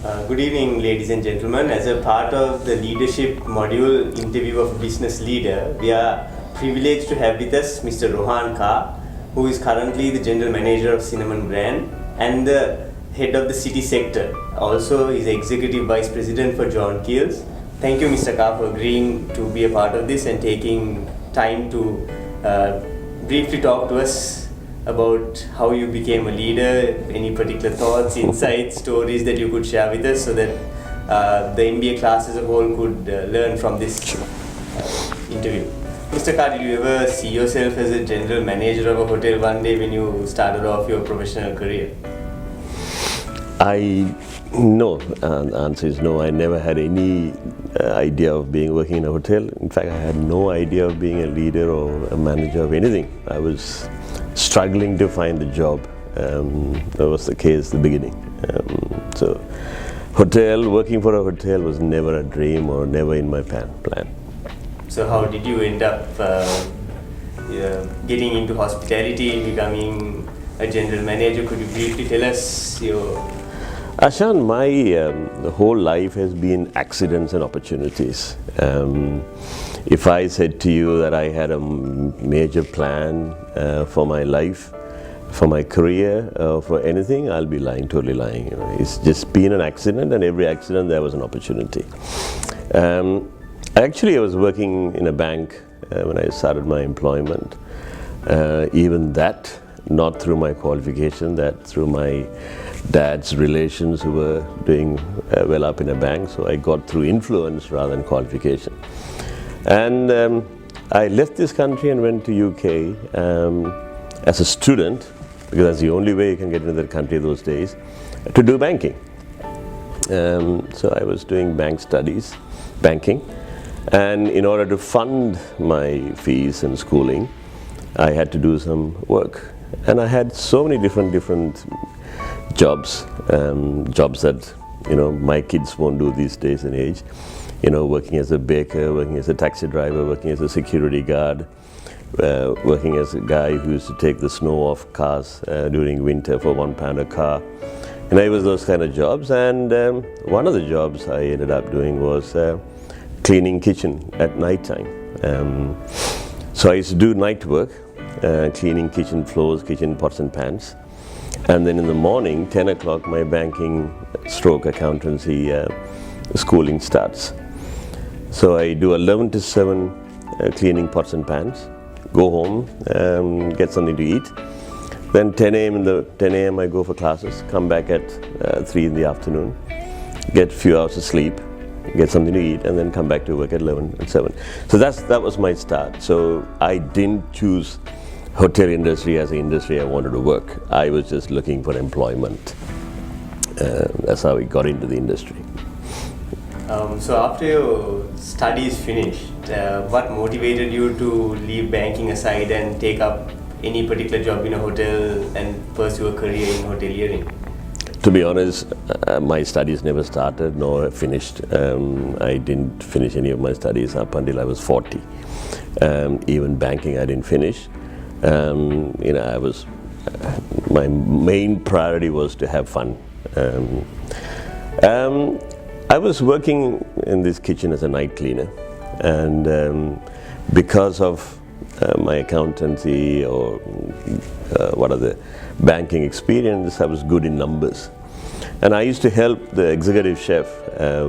Good evening, ladies and gentlemen. As a part of the leadership module interview of business leader, we are privileged to have with us Mr. Rohan Karr, who is currently the general manager of Cinnamon brand and the head of the city sector. Also, he is executive vice president for John Keels. Thank you, Mr. Karr, for agreeing to be a part of this and taking time to briefly talk to us about how you became a leader, any particular thoughts, insights, stories that you could share with us so that the MBA class as a whole could learn from this interview. Mr. Karr, did you ever see yourself as a general manager of a hotel one day when you started off your professional career? No, the answer is no. I never had any idea of working in a hotel. In fact, I had no idea of being a leader or a manager of anything. I was struggling to find a job. That was the case at the beginning. So, working for a hotel was never a dream or never in my plan. So how did you end up getting into hospitality, becoming a general manager? Could you briefly tell us your... Ashan, my the whole life has been accidents and opportunities. If I said to you that I had a major plan for my life, for my career, for anything, I'll be lying, totally lying. You know. It's just been an accident, and every accident there was an opportunity. Actually, I was working in a bank when I started my employment. Even that, not through my qualification, that through my dad's relations who were doing well up in a bank. So I got through influence rather than qualification. And I left this country and went to UK as a student, because that's the only way you can get into the country those days, to do banking. So I was doing banking. And in order to fund my fees and schooling, I had to do some work. And I had so many different jobs, jobs that my kids won't do these days and age. Working as a baker, working as a taxi driver, working as a security guard, working as a guy who used to take the snow off cars during winter for £1 a car. And it was those kind of jobs. And one of the jobs I ended up doing was cleaning kitchen at night time. So I used to do night work, cleaning kitchen floors, kitchen pots and pans. And then in the morning, 10 o'clock, my banking / accountancy schooling starts. So I do 11 to 7 cleaning pots and pans, go home, get something to eat. Then 10 a.m. I go for classes, come back at 3 in the afternoon, get a few hours of sleep, get something to eat, and then come back to work at 11 and 7. So that was my start. So I didn't choose hotel industry as an industry I wanted to work. I was just looking for employment. That's how I got into the industry. So after your studies finished, what motivated you to leave banking aside and take up any particular job in a hotel and pursue a career in hoteliering? To be honest, my studies never started nor finished. I didn't finish any of my studies up until I was 40. Even banking I didn't finish. My main priority was to have fun. I was working in this kitchen as a night cleaner, and because of my accountancy or banking experience, I was good in numbers. And I used to help the executive chef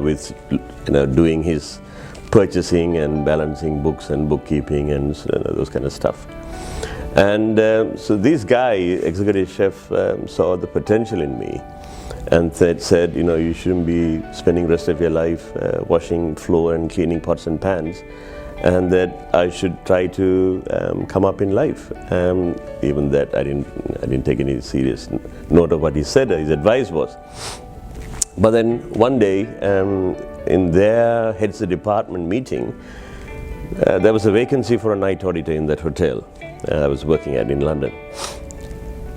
with doing his purchasing and balancing books and bookkeeping and those kind of stuff. And so this guy, executive chef, saw the potential in me and said, you shouldn't be spending the rest of your life washing floor and cleaning pots and pans, and that I should try to come up in life. Even that I didn't take any serious note of what he said, his advice was. But then one day, in their heads of department meeting, there was a vacancy for a night auditor in that hotel I was working at in London.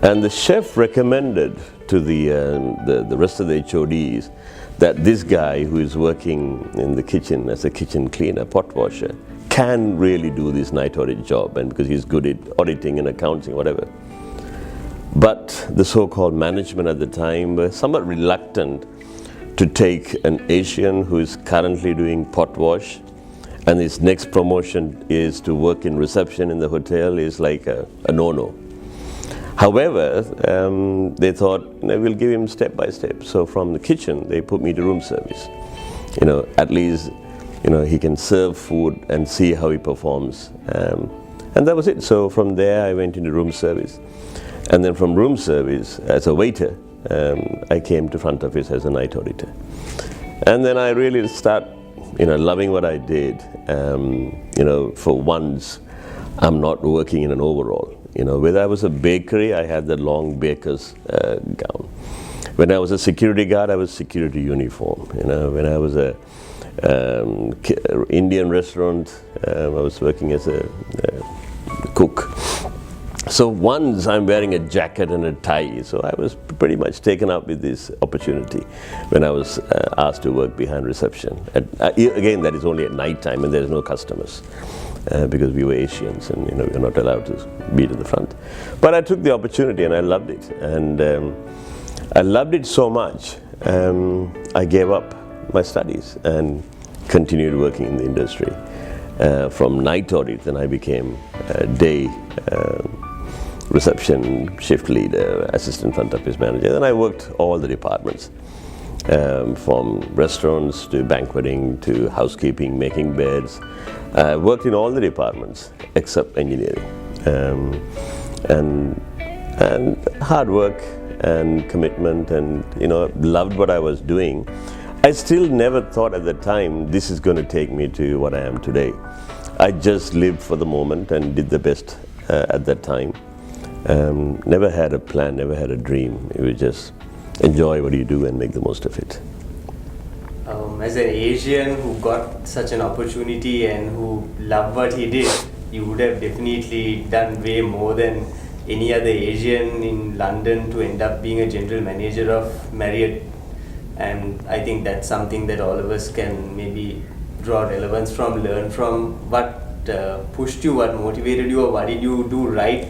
And the chef recommended to the rest of the HODs that this guy who is working in the kitchen as a kitchen cleaner, pot washer, can really do this night audit job, and because he's good at auditing and accounting, whatever. But the so-called management at the time were somewhat reluctant to take an Asian who is currently doing pot wash, and his next promotion is to work in reception in the hotel is like a no-no. However, they thought, we'll give him step by step. So from the kitchen, they put me to room service. At least, he can serve food and see how he performs. And that was it. So from there, I went into room service. And then from room service, as a waiter, I came to front office as a night auditor. And then I really start, loving what I did. For once, I'm not working in an overall. When I was a bakery, I had the long baker's gown. When I was a security guard, I was security uniform. When I was a Indian restaurant, I was working as a cook. So once I'm wearing a jacket and a tie, so I was pretty much taken up with this opportunity when I was asked to work behind reception. Again, that is only at night time and there's no customers because we were Asians and we were not allowed to be to the front. But I took the opportunity and I loved it. And I loved it so much, I gave up my studies and continued working in the industry. From night audit, then I became day reception, shift leader, assistant front office manager. Then I worked all the departments, from restaurants to banqueting to housekeeping, making beds. I worked in all the departments except engineering. And hard work and commitment and, loved what I was doing. I still never thought at the time this is going to take me to what I am today. I just lived for the moment and did the best at that time. Never had a plan, never had a dream. It was just enjoy what you do and make the most of it. As an Asian who got such an opportunity and who loved what he did, you would have definitely done way more than any other Asian in London to end up being a general manager of Marriott. And I think that's something that all of us can maybe draw relevance from, learn from. What pushed you, what motivated you, or what did you do right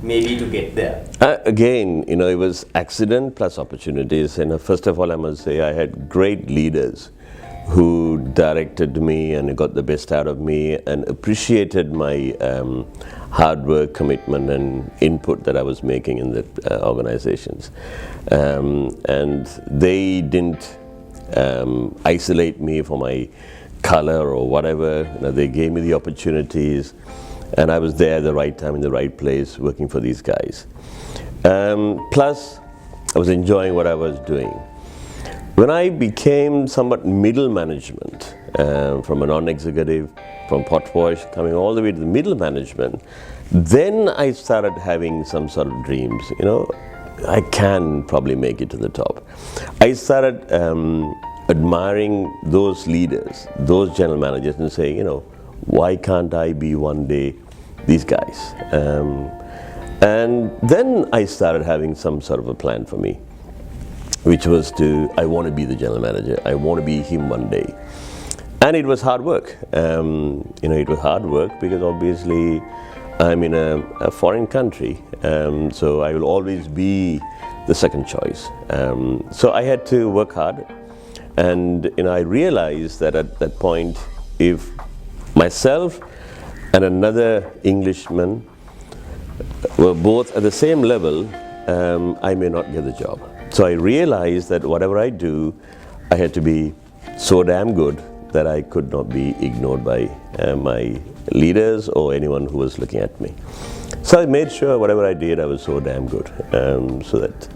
maybe to get there? Again, it was accident plus opportunities. And first of all, I must say I had great leaders who directed me and got the best out of me and appreciated my hard work, commitment and input that I was making in the organizations. And they didn't isolate me for my color or whatever. They gave me the opportunities and I was there at the right time in the right place working for these guys. Plus, I was enjoying what I was doing. When I became somewhat middle management, from a non-executive, from pot wash, coming all the way to the middle management, then I started having some sort of dreams. I can probably make it to the top. I started admiring those leaders, those general managers, and saying, why can't I be one day these guys? And then I started having some sort of a plan for me, which was I want to be the general manager. I want to be him one day. And it was hard work. It was hard work because obviously I'm in a foreign country. So I will always be the second choice. So I had to work hard. And I realized that at that point, if myself and another Englishman were both at the same level, I may not get the job. So I realized that whatever I do, I had to be so damn good that I could not be ignored by my leaders or anyone who was looking at me. So I made sure whatever I did, I was so damn good, so that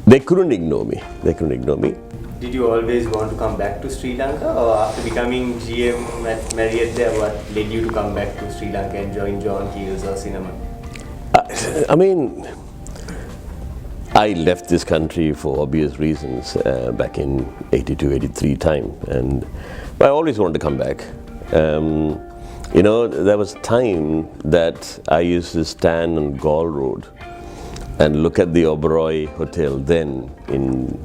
they couldn't ignore me. They couldn't ignore me. Did you always want to come back to Sri Lanka, or after becoming GM at Marriott there, what led you to come back to Sri Lanka and join John Keells or Cinnamon? I left this country for obvious reasons back in 82, 83 time, and I always wanted to come back. There was a time that I used to stand on Gall Road and look at the Oberoi Hotel then in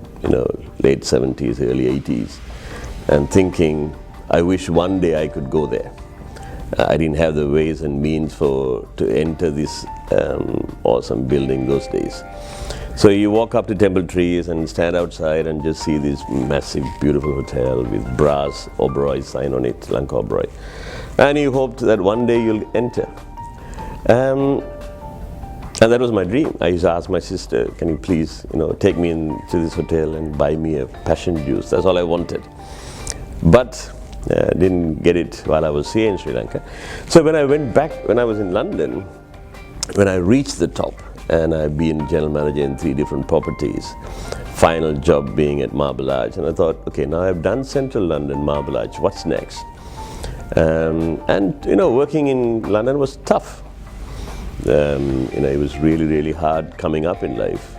late 70s, early 80s, and thinking, I wish one day I could go there. I didn't have the ways and means to enter this awesome building those days. So you walk up to Temple Trees and stand outside and just see this massive, beautiful hotel with brass Oberoi sign on it, Lanka Oberoi. And you hoped that one day you'll enter. And that was my dream. I used to ask my sister, can you please, take me into this hotel and buy me a passion juice? That's all I wanted. But didn't get it while I was here in Sri Lanka. So when I went back, when I was in London, when I reached the top, and I've been general manager in 3 different properties, final job being at Marble Arch, and I thought, okay, now I've done Central London, Marble Arch, what's next? And working in London was tough. It was really, really hard coming up in life.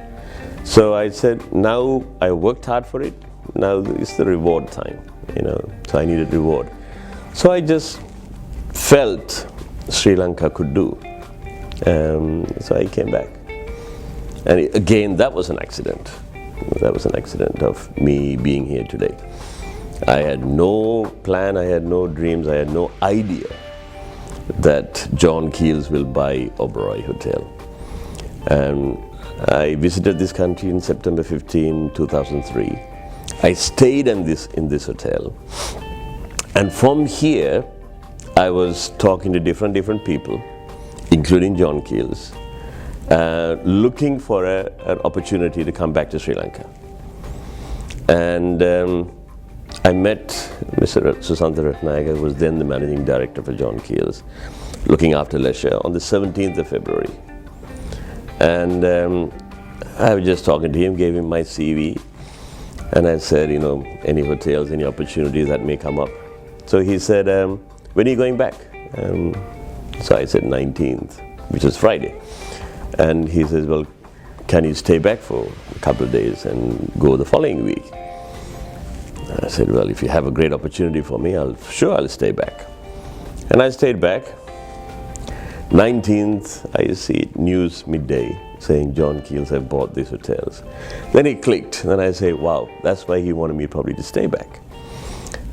So I said, now I worked hard for it, now it's the reward time, so I needed reward. So I just felt Sri Lanka could do. So I came back. And again, that was an accident. That was an accident of me being here today. I had no plan, I had no dreams, I had no idea that John Keels will buy Oberoi Hotel. And I visited this country in September 15, 2003. I stayed in this hotel. And from here, I was talking to different people, including John Keels, looking for an opportunity to come back to Sri Lanka. And I met Mr. Susantha Ratnayaka, who was then the managing director for John Keels, looking after leisure, on the 17th of February. And I was just talking to him, gave him my CV, and I said, any hotels, any opportunities that may come up. So he said, when are you going back? So I said 19th, which was Friday. And he says, well, can you stay back for a couple of days and go the following week? I said, well, if you have a great opportunity for me, I'll stay back. And I stayed back. 19th, I see news midday saying John Keels have bought these hotels. Then it clicked. Then I say, wow, that's why he wanted me probably to stay back.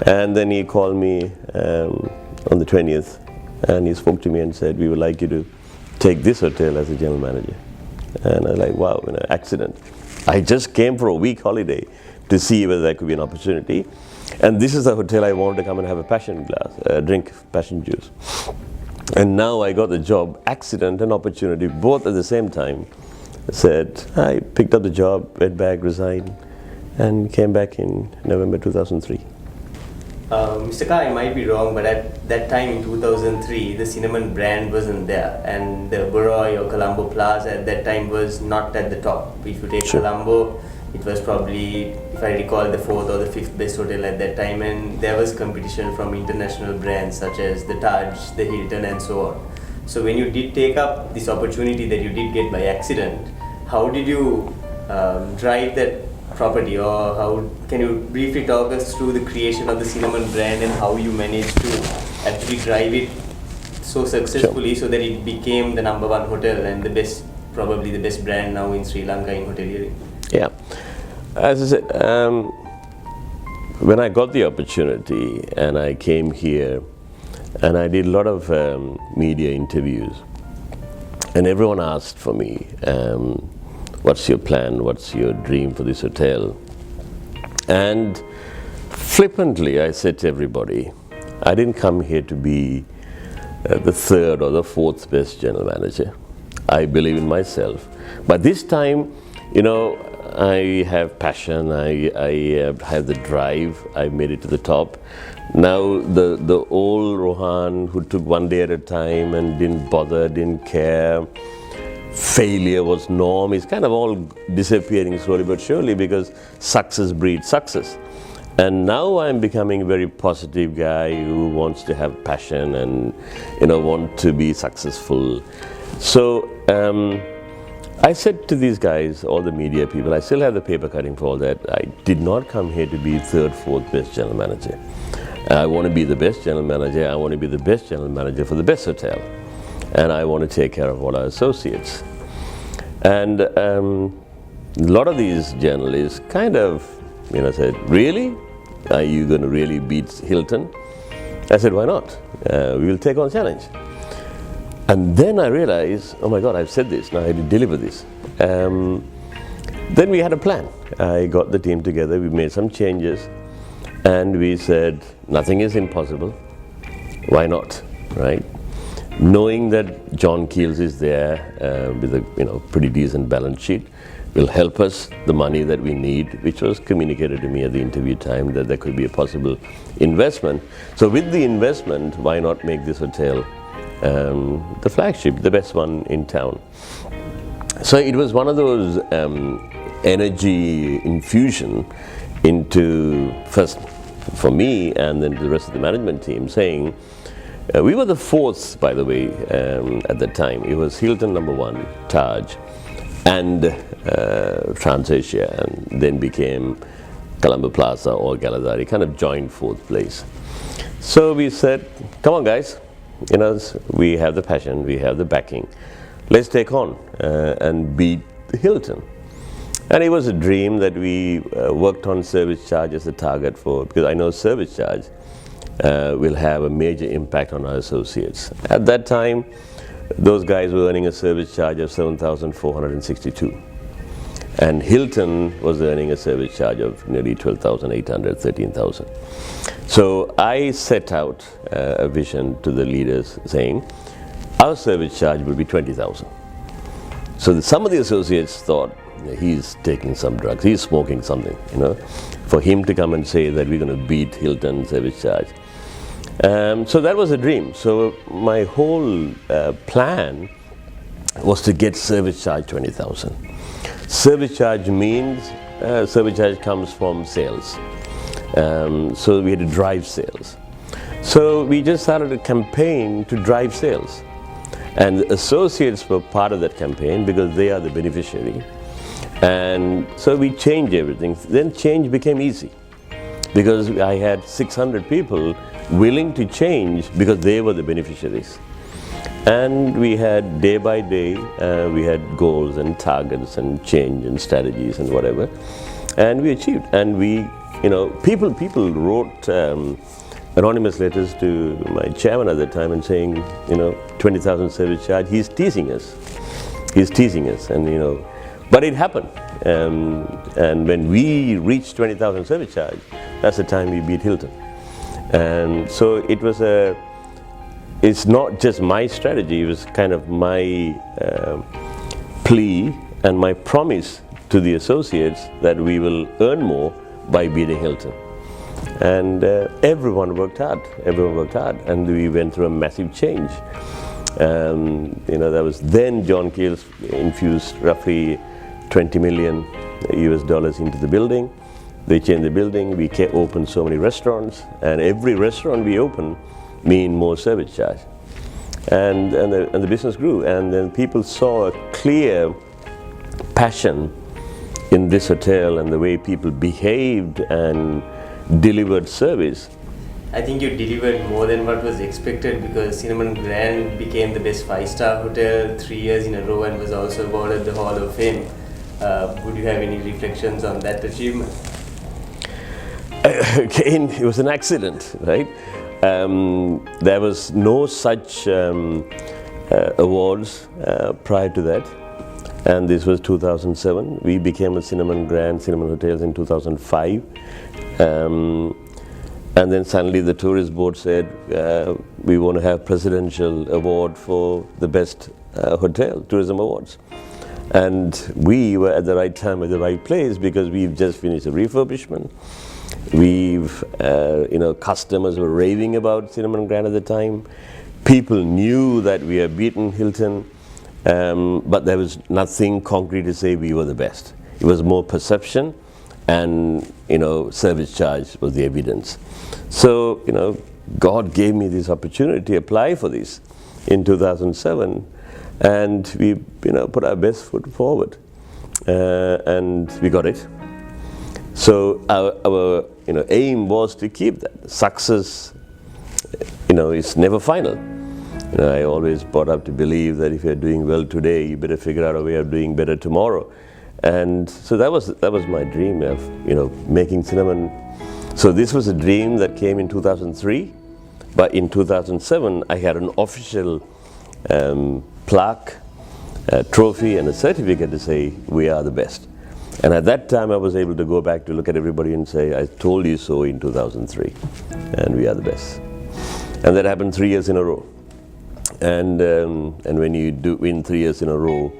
And then he called me on the 20th, and he spoke to me and said, we would like you to take this hotel as a general manager. And I was like, wow, accident. I just came for a week holiday to see whether there could be an opportunity. And this is the hotel I wanted to come and have a passion drink passion juice. And now I got the job, accident and opportunity, both at the same time. I said, I picked up the job, went back, resigned, and came back in November 2003. Mr. Karr, I might be wrong, but at that time in 2003, the cinnamon brand wasn't there, and the Oberoi or Colombo Plaza at that time was not at the top. If you take Sure. Colombo, it was probably, if I recall, the 4th or the 5th best hotel at that time, and there was competition from international brands such as the Taj, the Hilton, and so on. So when you did take up this opportunity that you did get by accident, how did you drive that property, or how can you briefly talk us through the creation of the cinnamon brand and how you managed to actually drive it so successfully? Sure. So that it became the #1 hotel and the best, probably the best brand now in Sri Lanka in hoteliering? Yeah, as I said, when I got the opportunity and I came here and I did a lot of media interviews, and everyone asked for me, what's your plan, what's your dream for this hotel? And flippantly I said to everybody, I didn't come here to be the 3rd or the 4th best general manager. I believe in myself. But this time, I have passion, I have the drive, I made it to the top. Now the old Rohan who took one day at a time and didn't bother, didn't care, failure was norm, is kind of all disappearing slowly but surely, because success breeds success. And now I'm becoming a very positive guy who wants to have passion and want to be successful. So I said to these guys, all the media people, I still have the paper cutting for all that, I did not come here to be 3rd, 4th best general manager. I want to be the best general manager, I want to be the best general manager for the best hotel. And I want to take care of all our associates. And a lot of these journalists kind of, said, really? Are you going to really beat Hilton? I said, why not? We will take on challenge. And then I realized, oh my God, I've said this, now I have to deliver this. Then we had a plan. I got the team together, we made some changes, and we said, nothing is impossible. Why not, right? Knowing that John Keels is there with a pretty decent balance sheet will help us the money that we need, which was communicated to me at the interview time that there could be a possible investment. So with the investment, why not make this hotel the flagship, the best one in town? So it was one of those energy infusion into, first for me and then the rest of the management team, saying, we were the fourth, by the way, at the time. It was Hilton #1, Taj, and TransAsia, and then became Colombo Plaza or Galadari, kind of joined fourth place. So we said, come on guys, we have the passion, we have the backing. Let's take on and beat Hilton. And it was a dream that we worked on service charge as a target for, because I know service charge will have a major impact on our associates. At that time, those guys were earning a service charge of 7,462. And Hilton was earning a service charge of nearly 12,800, 13,000. So I set out a vision to the leaders saying, our service charge will be 20,000. So some of the associates thought, he's taking some drugs, he's smoking something, for him to come and say that we're going to beat Hilton service charge. So that was a dream. So my whole plan was to get service charge 20,000. Service charge means, service charge comes from sales. So we had to drive sales. So we just started a campaign to drive sales. And the associates were part of that campaign because they are the beneficiary. And so we changed everything. Then change became easy because I had 600 people willing to change because they were the beneficiaries. And we had day by day, we had goals and targets and change and strategies and whatever. And we achieved. And we, people wrote anonymous letters to my chairman at the time and saying, 20,000 service charge, he's teasing us. He's teasing us, and but it happened. And when we reached 20,000 service charge, that's the time we beat Hilton. And so it was it's not just my strategy, it was kind of my plea and my promise to the associates that we will earn more by beating Hilton. And everyone worked hard, and we went through a massive change. That was then John Keels infused roughly $20 million into the building. They changed the building, we opened so many restaurants, and every restaurant we opened mean more service charge. And the business grew, and then people saw a clear passion in this hotel and the way people behaved and delivered service. I think you delivered more than what was expected because Cinnamon Grand became the best 5-star hotel 3 years in a row and was also awarded the Hall of Fame. Would you have any reflections on that achievement? Again, it was an accident, right? There was no such awards prior to that, and this was 2007. We became a Cinnamon Hotels in 2005. And then suddenly the tourist board said, we want to have presidential award for the best hotel, tourism awards. And we were at the right time at the right place because we've just finished a refurbishment. Customers were raving about Cinnamon Grand at the time. People knew that we had beaten Hilton, but there was nothing concrete to say we were the best. It was more perception, and service charge was the evidence. So God gave me this opportunity to apply for this in 2007, and we put our best foot forward, and we got it. So our aim was to keep that. Success is never final. I always brought up to believe that if you're doing well today, you better figure out a way of doing better tomorrow. And so that was my dream of making Cinnamon. So this was a dream that came in 2003, but in 2007 I had an official plaque, a trophy and a certificate to say we are the best. And at that time, I was able to go back to look at everybody and say, I told you so in 2003, and we are the best. And that happened 3 years in a row. And when you do win 3 years in a row,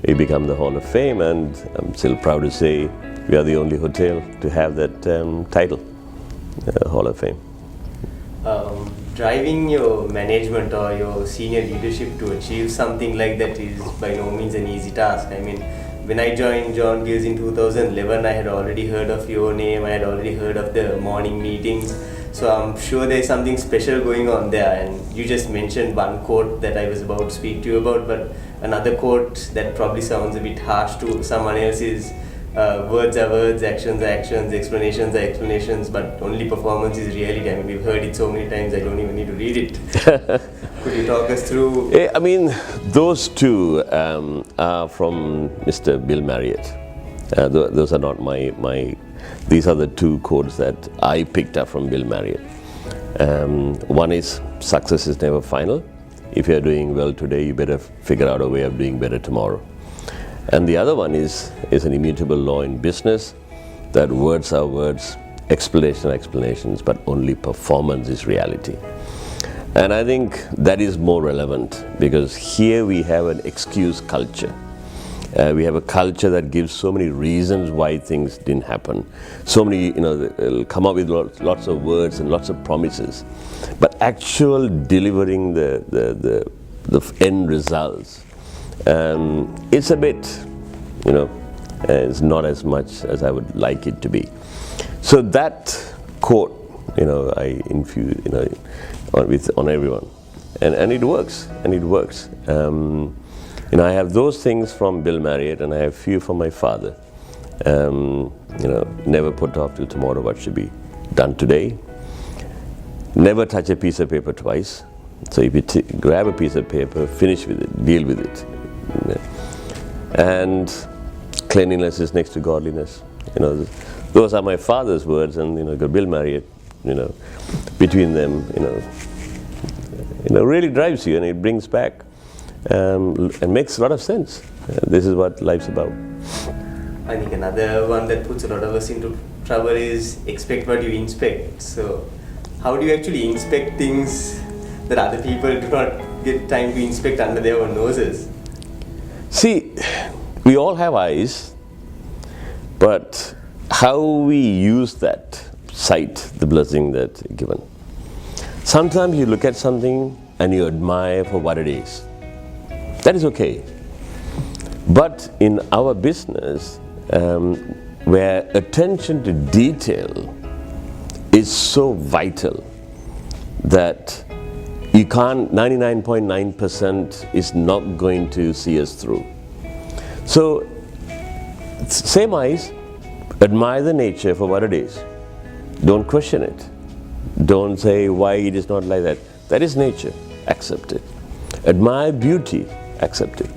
you become the Hall of Fame, and I'm still proud to say we are the only hotel to have that title, Hall of Fame. Driving your management or your senior leadership to achieve something like that is by no means an easy task. I mean, when I joined John Gills in 2011, I had already heard of your name, I had already heard of the morning meetings. So I'm sure there's something special going on there. And you just mentioned one quote that I was about to speak to you about, but another quote that probably sounds a bit harsh to someone else is, words are words, actions are actions, explanations are explanations, but only performance is reality. I mean, we've heard it so many times, I don't even need to read it. Could you talk us through? I mean, those two are from Mr. Bill Marriott. Those are not these are the two quotes that I picked up from Bill Marriott. One is, success is never final. If you're doing well today, you better figure out a way of doing better tomorrow. And the other one is an immutable law in business, that words are words, explanations are explanations, but only performance is reality. And I think that is more relevant, because here we have an excuse culture. We have a culture that gives so many reasons why things didn't happen. So many, they'll come up with lots of words and lots of promises. But actual delivering the end results, it's a bit, it's not as much as I would like it to be. So that quote, I infuse, on everyone, and it works, I have those things from Bill Marriott, and I have few from my father. Never put off till tomorrow what should be done today. Never touch a piece of paper twice. So if you grab a piece of paper, finish with it, deal with it. And cleanliness is next to godliness. Those are my father's words, and Bill Marriott, between them, really drives you, and it brings back and makes a lot of sense. This is what life's about. I think another one that puts a lot of us into trouble is expect what you inspect. So how do you actually inspect things that other people do not get time to inspect under their own noses? See, we all have eyes, but how we use that sight, the blessing that's given. Sometimes you look at something and you admire for what it is. That is okay. But in our business, where attention to detail is so vital that you can't, 99.9% is not going to see us through. So, same eyes, admire the nature for what it is. Don't question it. Don't say why it is not like that. That is nature. Accept it. Admire beauty. Accept it.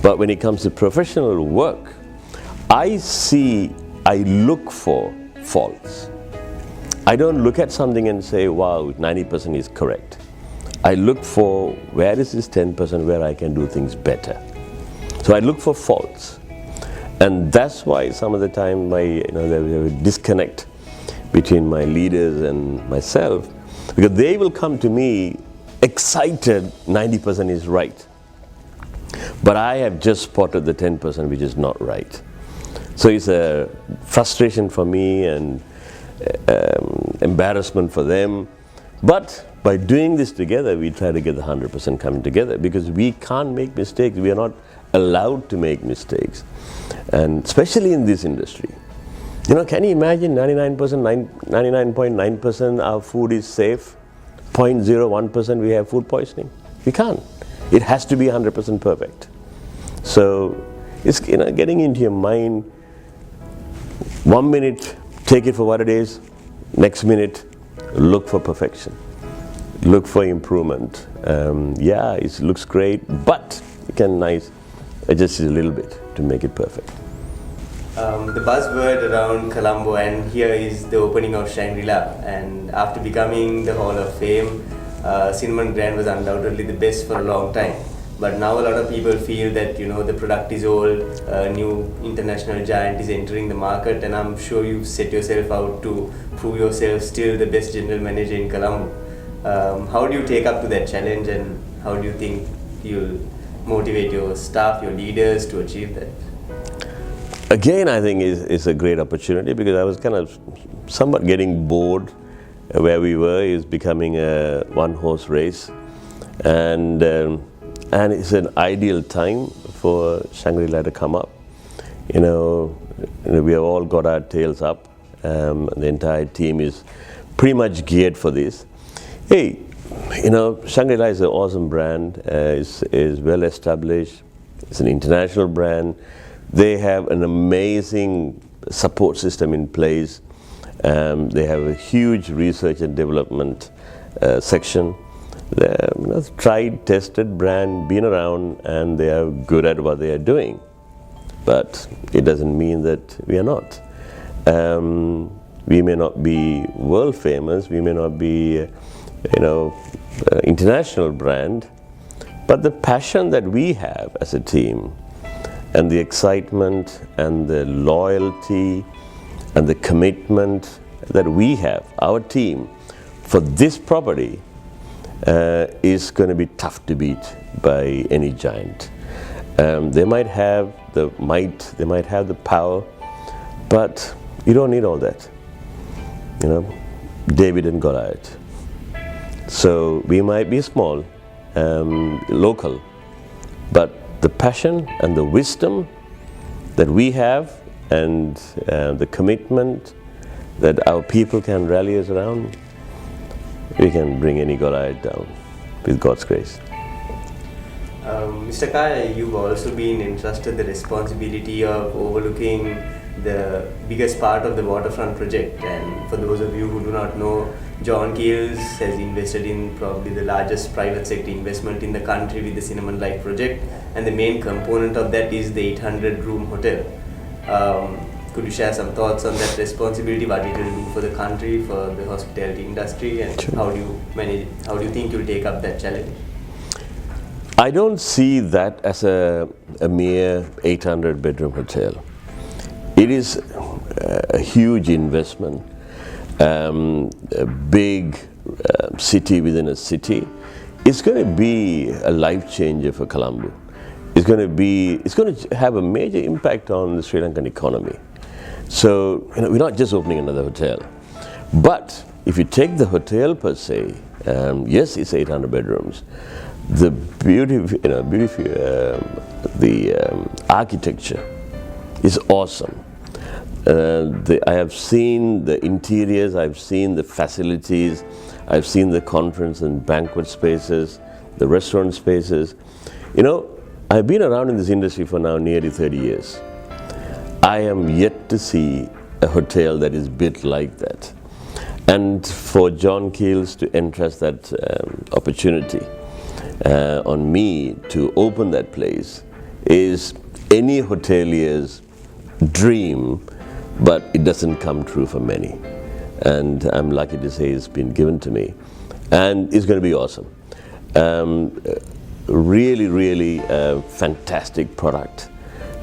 But when it comes to professional work, I look for faults. I don't look at something and say, wow, 90% is correct. I look for where is this 10% where I can do things better. So I look for faults. And that's why some of the time there is a disconnect between my leaders and myself, because they will come to me excited 90% is right. But I have just spotted the 10% which is not right. So it's a frustration for me and embarrassment for them. But by doing this together, we try to get the 100% coming together, because we can't make mistakes. We are not allowed to make mistakes. And especially in this industry. Can you imagine 99.9% our food is safe, 0.01% we have food poisoning? We can't. It has to be 100% perfect. So it's getting into your mind. 1 minute, take it for what it is. Next minute, look for perfection. Look for improvement. It looks great, but you can adjust it a little bit to make it perfect. The buzzword around Colombo, and here is the opening of Shangri-La, and after becoming the Hall of Fame, Cinnamon Grand was undoubtedly the best for a long time. But now a lot of people feel that the product is old, a new international giant is entering the market, and I'm sure you've set yourself out to prove yourself still the best general manager in Colombo. How do you take up to that challenge, and how do you think you'll motivate your staff, your leaders to achieve that? Again, I think is a great opportunity, because I was kind of somewhat getting bored where we were. Is becoming a one-horse race, and it's an ideal time for Shangri-La to come up. We have all got our tails up. The entire team is pretty much geared for this. Hey, Shangri-La is an awesome brand. Is well established. It's an international brand. They have an amazing support system in place. They have a huge research and development section. They're tried, tested brand, been around, and they are good at what they are doing. But it doesn't mean that we are not. We may not be world famous. We may not be, international brand. But the passion that we have as a team, and the excitement and the loyalty and the commitment that we have, our team, for this property is going to be tough to beat by any giant. They might have the might, they might have the power, but you don't need all that. David and Goliath. So we might be small, local, but the passion and the wisdom that we have, and the commitment that our people can rally us around, we can bring any Goliath down with God's grace. Mr. Karr, you've also been entrusted the responsibility of overlooking the biggest part of the waterfront project. And for those of you who do not know, John Keels has invested in probably the largest private sector investment in the country with the Cinnamon Light project, and the main component of that is the 800-room hotel. Could you share some thoughts on that responsibility, what it will do for the country, for the hospitality industry, and Sure. how do you think you'll take up that challenge? I don't see that as a mere 800-bedroom hotel. It is a huge investment, a big city within a city. It's going to be a life changer for Colombo. It's going to have a major impact on the Sri Lankan economy. So we're not just opening another hotel, but if you take the hotel per se, yes, it's 800 bedrooms. The beauty, the architecture is awesome. I have seen the interiors, I've seen the facilities, I've seen the conference and banquet spaces, the restaurant spaces. I've been around in this industry for now nearly 30 years. I am yet to see a hotel that is built like that. And for John Keels to entrust that opportunity on me to open that place is any hotelier's dream, but it doesn't come true for many. And I'm lucky to say it's been given to me. And it's going to be awesome. Really fantastic product.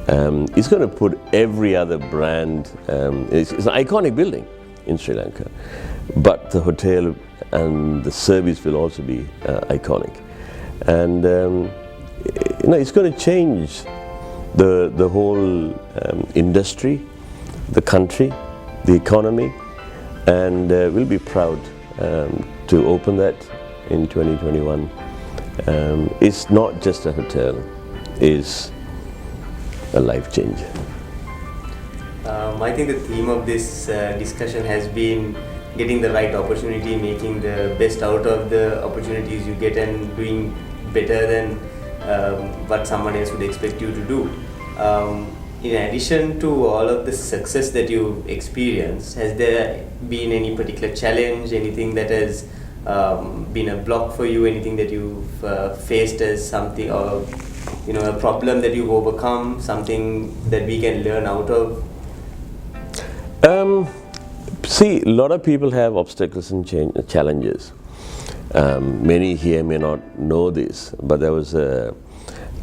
It's going to put every other brand, it's an iconic building in Sri Lanka, but the hotel and the service will also be iconic. And it's going to change the whole industry, the country, the economy, and we'll be proud to open that in 2021. It's not just a hotel, it's a life changer. I think the theme of this discussion has been getting the right opportunity, making the best out of the opportunities you get, and doing better than what someone else would expect you to do. In addition to all of the success that you've experienced, has there been any particular challenge, anything that has been a block for you, anything that you've faced as something, or a problem that you've overcome, something that we can learn out of? See, a lot of people have obstacles and challenges. Many here may not know this, but there was a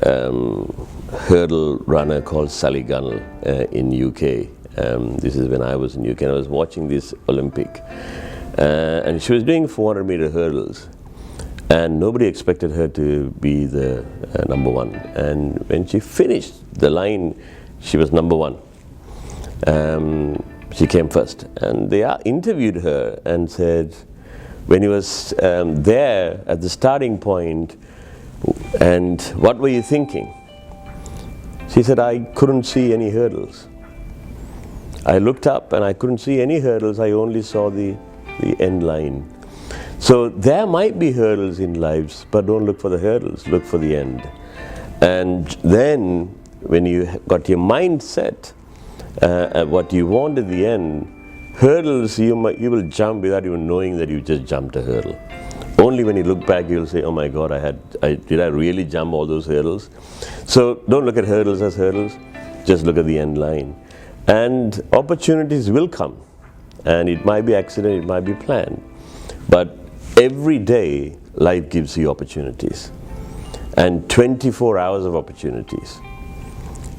hurdle runner called Sally Gunnell in UK. This is when I was in UK, and I was watching this Olympic, and she was doing 400-meter hurdles, and nobody expected her to be the number one. And when she finished the line, she was number one. She came first, and they interviewed her and said, when he was there at the starting point, and what were you thinking? She said, I couldn't see any hurdles. I looked up and I couldn't see any hurdles. I only saw the end line. So there might be hurdles in lives, but don't look for the hurdles, look for the end. And then when you got your mind set at what you want at the end, hurdles you will jump without even knowing that you just jumped a hurdle. Only when you look back, you'll say, oh my God, did I really jump all those hurdles? So don't look at hurdles as hurdles, just look at the end line. And opportunities will come. And it might be accident, it might be planned. But every day, life gives you opportunities. And 24 hours of opportunities.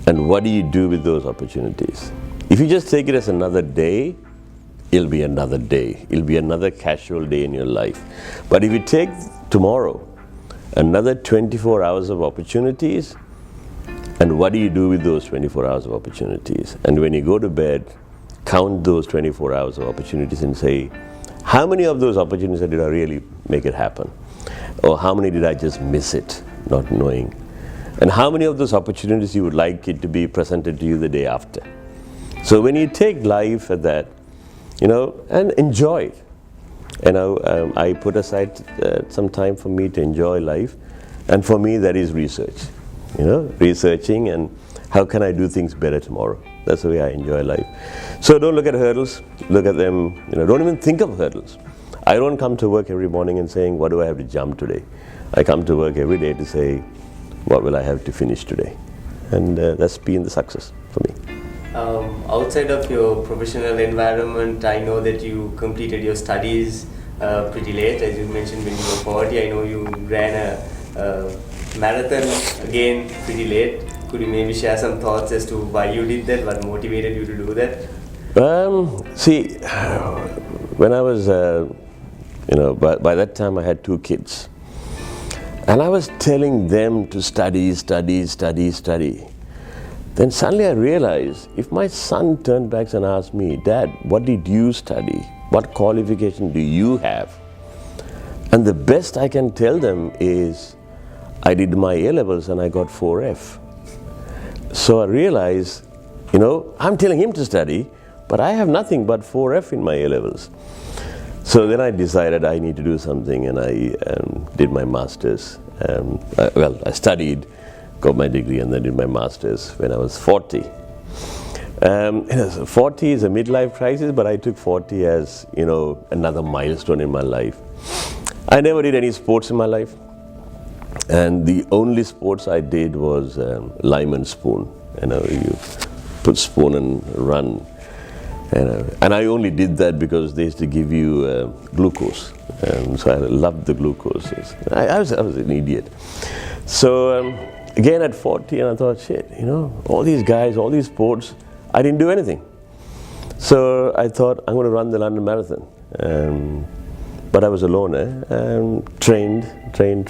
And what do you do with those opportunities? If you just take it as another day, it'll be another day. It'll be another casual day in your life. But if you take tomorrow, another 24 hours of opportunities, and what do you do with those 24 hours of opportunities? And when you go to bed, count those 24 hours of opportunities and say, how many of those opportunities did I really make it happen? Or how many did I just miss it, not knowing? And how many of those opportunities you would like it to be presented to you the day after? So when you take life at that, and enjoy it. I put aside some time for me to enjoy life. And for me, that is research. Researching and how can I do things better tomorrow. That's the way I enjoy life. So don't look at hurdles, look at them, don't even think of hurdles. I don't come to work every morning and saying, what do I have to jump today? I come to work every day to say, what will I have to finish today? And that's been the success for me. Outside of your professional environment, I know that you completed your studies pretty late. As you mentioned, when you were 40, I know you ran a marathon again pretty late. Could you maybe share some thoughts as to why you did that? What motivated you to do that? See, when I was, by that time I had 2 kids. And I was telling them to study. Then suddenly I realized, if my son turned back and asked me, Dad, what did you study? What qualification do you have? And the best I can tell them is, I did my A-levels and I got 4F. So I realized, I'm telling him to study, but I have nothing but 4F in my A-levels. So then I decided I need to do something, and I did my master's. I studied, got my degree, and then did my master's when I was 40. 40 is a midlife crisis, but I took 40 as, another milestone in my life. I never did any sports in my life. And the only sports I did was lime and spoon. You put spoon and run. And I only did that because they used to give you glucose. So I loved the glucose. I was an idiot. So again at 40, and I thought, shit, all these guys, all these sports, I didn't do anything. So I thought, I'm going to run the London Marathon. But I was alone, trained, and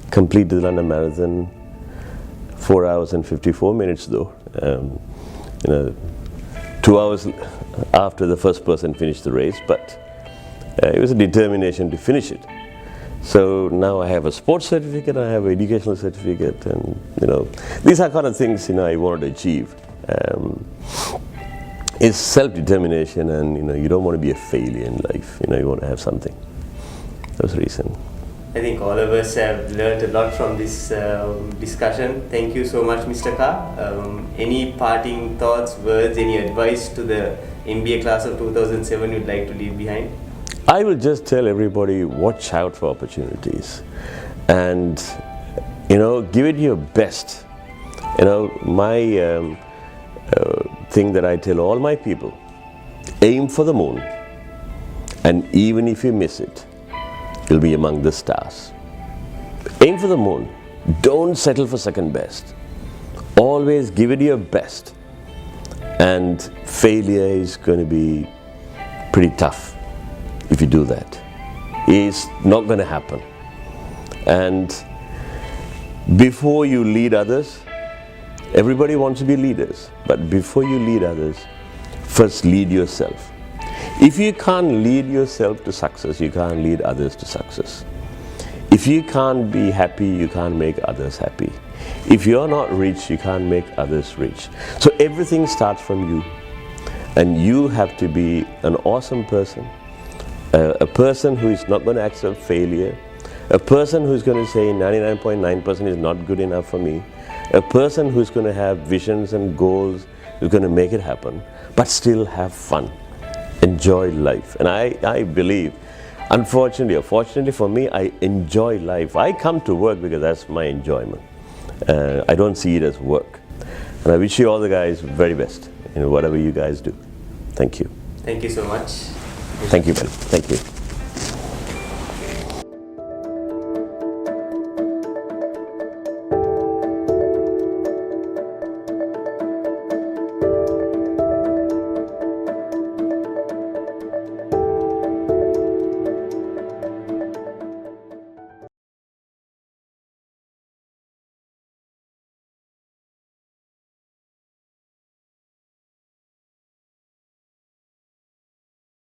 completed the London Marathon. 4 hours and 54 minutes though. 2 hours after the first person finished the race, but it was a determination to finish it. So now I have a sports certificate, I have an educational certificate, and these are kind of things I wanted to achieve. It's self-determination, and you don't want to be a failure in life. You want to have something. That was the reason. I think all of us have learned a lot from this discussion. Thank you so much, Mr. Karr. Any parting thoughts, words, any advice to the MBA class of 2007 you'd like to leave behind? I will just tell everybody, watch out for opportunities, and give it your best. My thing that I tell all my people, aim for the moon, and even if you miss it, you'll be among the stars. Aim for the moon, Don't settle for second best. Always give it your best. And failure is going to be pretty tough if you do that. It's not going to happen. And before you lead others, everybody wants to be leaders, but before you lead others, first lead yourself. If you can't lead yourself to success, you can't lead others to success. If you can't be happy, you can't make others happy. If you're not rich, you can't make others rich. So everything starts from you. And you have to be an awesome person, a person who is not going to accept failure, a person who's going to say 99.9% is not good enough for me, a person who's going to have visions and goals, who's going to make it happen, but still have fun, enjoy life. And I believe, unfortunately or fortunately for me, I enjoy life. I come to work because that's my enjoyment. I don't see it as work. And I wish you all the guys very best in whatever you guys do. Thank you. Thank you so much. Thank you, Ben. Thank you.